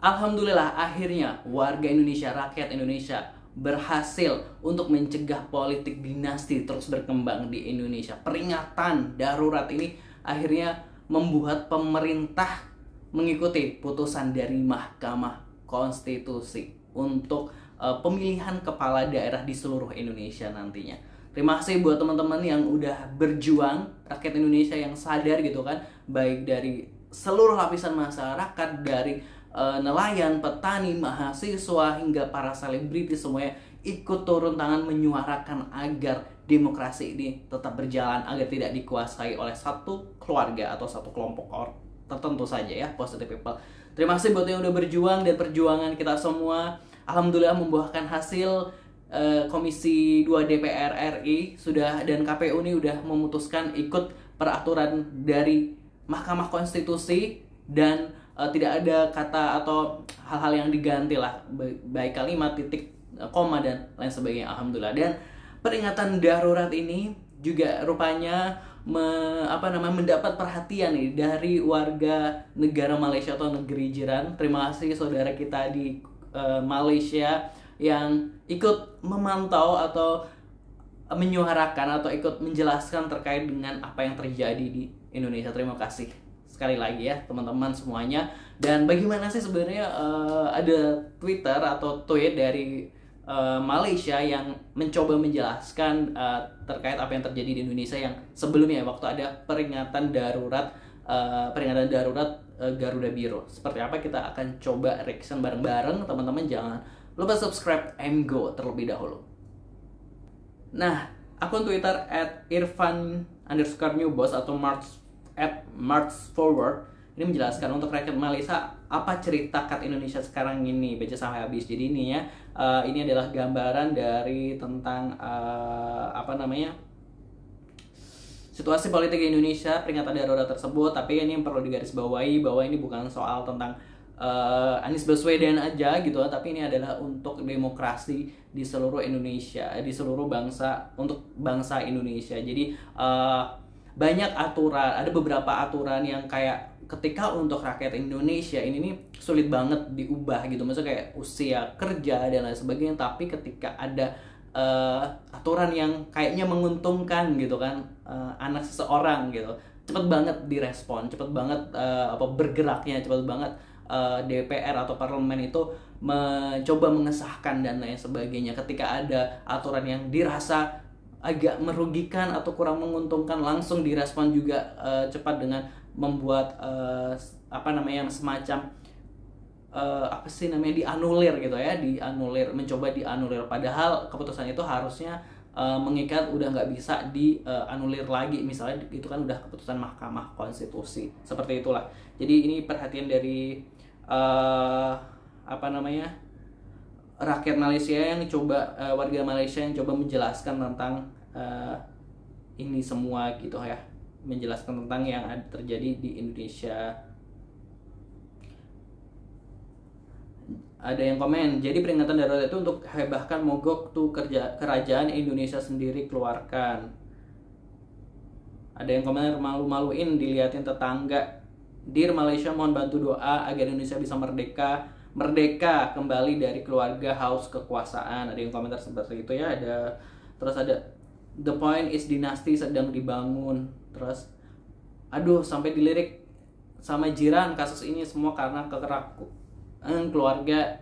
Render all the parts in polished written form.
Alhamdulillah akhirnya warga Indonesia, rakyat Indonesia berhasil untuk mencegah politik dinasti terus berkembang di Indonesia. Peringatan darurat ini akhirnya membuat pemerintah mengikuti putusan dari Mahkamah Konstitusi untuk pemilihan kepala daerah di seluruh Indonesia nantinya. Terima kasih buat teman-teman yang udah berjuang, rakyat Indonesia yang sadar gitu kan, baik dari seluruh lapisan masyarakat, dari nelayan, petani, mahasiswa, hingga para selebritis semuanya ikut turun tangan menyuarakan agar demokrasi ini tetap berjalan, agar tidak dikuasai oleh satu keluarga atau satu kelompok orang tertentu saja ya, positive people. Terima kasih buat yang udah berjuang, dan perjuangan kita semua alhamdulillah membuahkan hasil. Komisi 2 DPR RI sudah dan KPU ini udah memutuskan ikut peraturan dari Mahkamah Konstitusi, dan tidak ada kata atau hal-hal yang diganti lah, baik kalimat, titik, koma, dan lain sebagainya, alhamdulillah. Dan peringatan darurat ini juga rupanya mendapat perhatian nih dari warga negara Malaysia atau negeri jiran. Terima kasih saudara kita di Malaysia yang ikut memantau atau menyuarakan atau ikut menjelaskan terkait dengan apa yang terjadi di Indonesia. Terima kasih sekali lagi ya teman-teman semuanya. Dan bagaimana sih sebenarnya ada Twitter atau tweet dari Malaysia yang mencoba menjelaskan terkait apa yang terjadi di Indonesia yang sebelumnya waktu ada peringatan darurat Garuda Biru. Seperti apa kita akan coba reaction bareng-bareng teman-teman. Jangan lupa subscribe and go terlebih dahulu. Nah, akun Twitter @irfan_newboss atau @marchforward ini menjelaskan untuk rakyat Malaysia apa cerita kat Indonesia sekarang ini. Baca sampai habis. Jadi ini ya, ini adalah gambaran dari tentang situasi politik di Indonesia, peringatan darurat tersebut. Tapi ini yang perlu digarisbawahi bahwa ini bukan soal tentang Anies Baswedan aja gitu, tapi ini adalah untuk demokrasi di seluruh Indonesia, di seluruh bangsa, untuk bangsa Indonesia. Jadi banyak aturan, ada beberapa aturan yang kayak ketika untuk rakyat Indonesia ini nih sulit banget diubah gitu, maksudnya kayak usia kerja dan lain sebagainya. Tapi ketika ada aturan yang kayaknya menguntungkan gitu kan, anak seseorang gitu, cepet banget direspon, cepet banget bergeraknya, cepet banget DPR atau parlemen itu mencoba mengesahkan dan lain sebagainya. Ketika ada aturan yang dirasa agak merugikan atau kurang menguntungkan, langsung direspon juga cepat dengan membuat semacam dianulir gitu ya, mencoba dianulir, padahal keputusan itu harusnya mengikat, udah nggak bisa dianulir lagi, misalnya itu kan udah keputusan Mahkamah Konstitusi, seperti itulah. Jadi ini perhatian dari rakyat Malaysia yang coba, warga Malaysia yang coba menjelaskan tentang ini semua gitu ya, menjelaskan tentang yang terjadi di Indonesia. Ada yang komen, jadi peringatan darurat itu untuk bahkan mogok tuh kerajaan Indonesia sendiri keluarkan. Ada yang komen, malu-maluin diliatin tetangga. Dear Malaysia, mohon bantu doa agar Indonesia bisa merdeka kembali dari keluarga haus kekuasaan. Ada yang komentar seperti itu ya. Terus ada the point is dinasti sedang dibangun. Terus aduh, sampai dilirik sama jiran, kasus ini semua karena keluarga,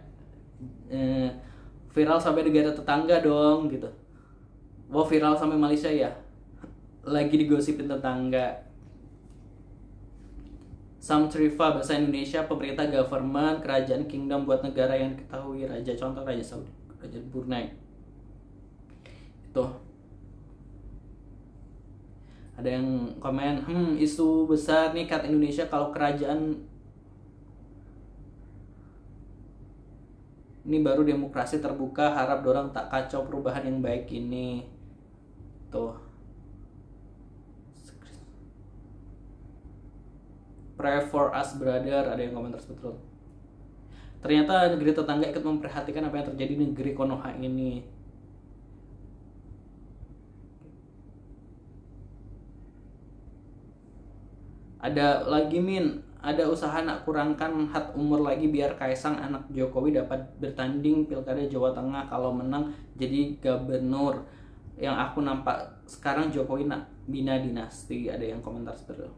viral sampai negara tetangga dong gitu. Wow, viral sampai Malaysia ya, lagi digosipin tetangga. Samtrifa bahasa Indonesia, pemerintah, government, kerajaan, kingdom buat negara yang diketahui, raja, contoh Raja Saudi, Raja Brunei. Itu. Ada yang komen, isu besar nih kat Indonesia kalau kerajaan ini baru demokrasi terbuka, harap dorang tak kacau perubahan yang baik ini. Tuh. Pray for us brother, ada yang komentar seperti itu. Ternyata negeri tetangga ikut memperhatikan apa yang terjadi di negeri Konoha ini. Ada lagi ada usaha nak kurangkan hak umur lagi biar Kaisang anak Jokowi dapat bertanding Pilkada Jawa Tengah, kalau menang jadi gubernur. Yang aku nampak sekarang Jokowi nak bina dinasti, ada yang komentar seperti itu.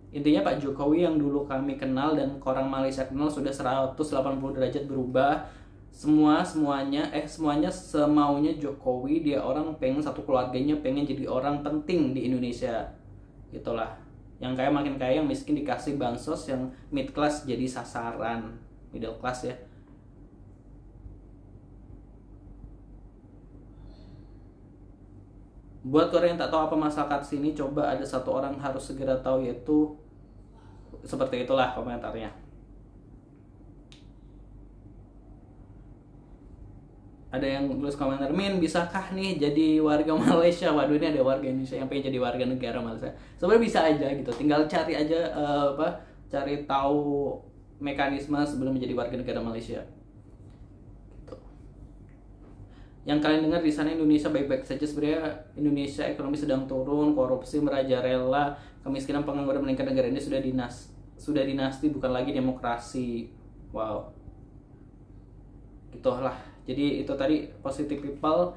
Intinya Pak Jokowi yang dulu kami kenal dan orang Malaysia kenal sudah 180 derajat berubah. Semuanya semaunya Jokowi. Dia orang pengen satu keluarganya pengen jadi orang penting di Indonesia. Itulah. Yang kaya makin kaya, yang miskin dikasih bansos, yang mid class jadi sasaran middle class ya. Buat orang yang tak tahu apa masyarakat sini, coba ada satu orang harus segera tahu, yaitu seperti itulah komentarnya. Ada yang tulis komentar, Min bisakah nih jadi warga Malaysia? Waduh, ini ada warga Indonesia yang pengen jadi warga negara Malaysia. Sebenarnya bisa aja gitu, tinggal cari aja cari tahu mekanisme sebelum menjadi warga negara Malaysia. Gitu. Yang kalian dengar di sana Indonesia baik-baik saja, sebenarnya Indonesia ekonomi sedang turun, korupsi merajalela, kemiskinan, pengangguran meningkat, negara ini sudah dinasti bukan lagi demokrasi. Wow. Gitulah. Jadi itu tadi positive people,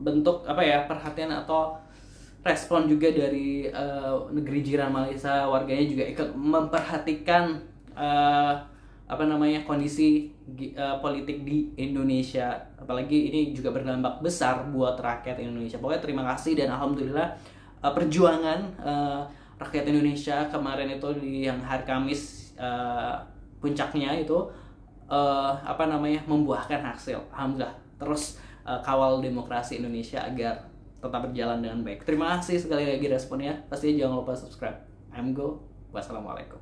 bentuk perhatian atau respon juga dari negeri jiran Malaysia, warganya juga ikut memperhatikan kondisi politik di Indonesia. Apalagi ini juga berdampak besar buat rakyat Indonesia. Pokoknya terima kasih dan alhamdulillah perjuangan rakyat Indonesia kemarin itu di yang hari Kamis puncaknya itu membuahkan hasil. Alhamdulillah. Terus kawal demokrasi Indonesia agar tetap berjalan dengan baik. Terima kasih sekali lagi responnya. Pastinya jangan lupa subscribe. I'm Go. Wassalamualaikum.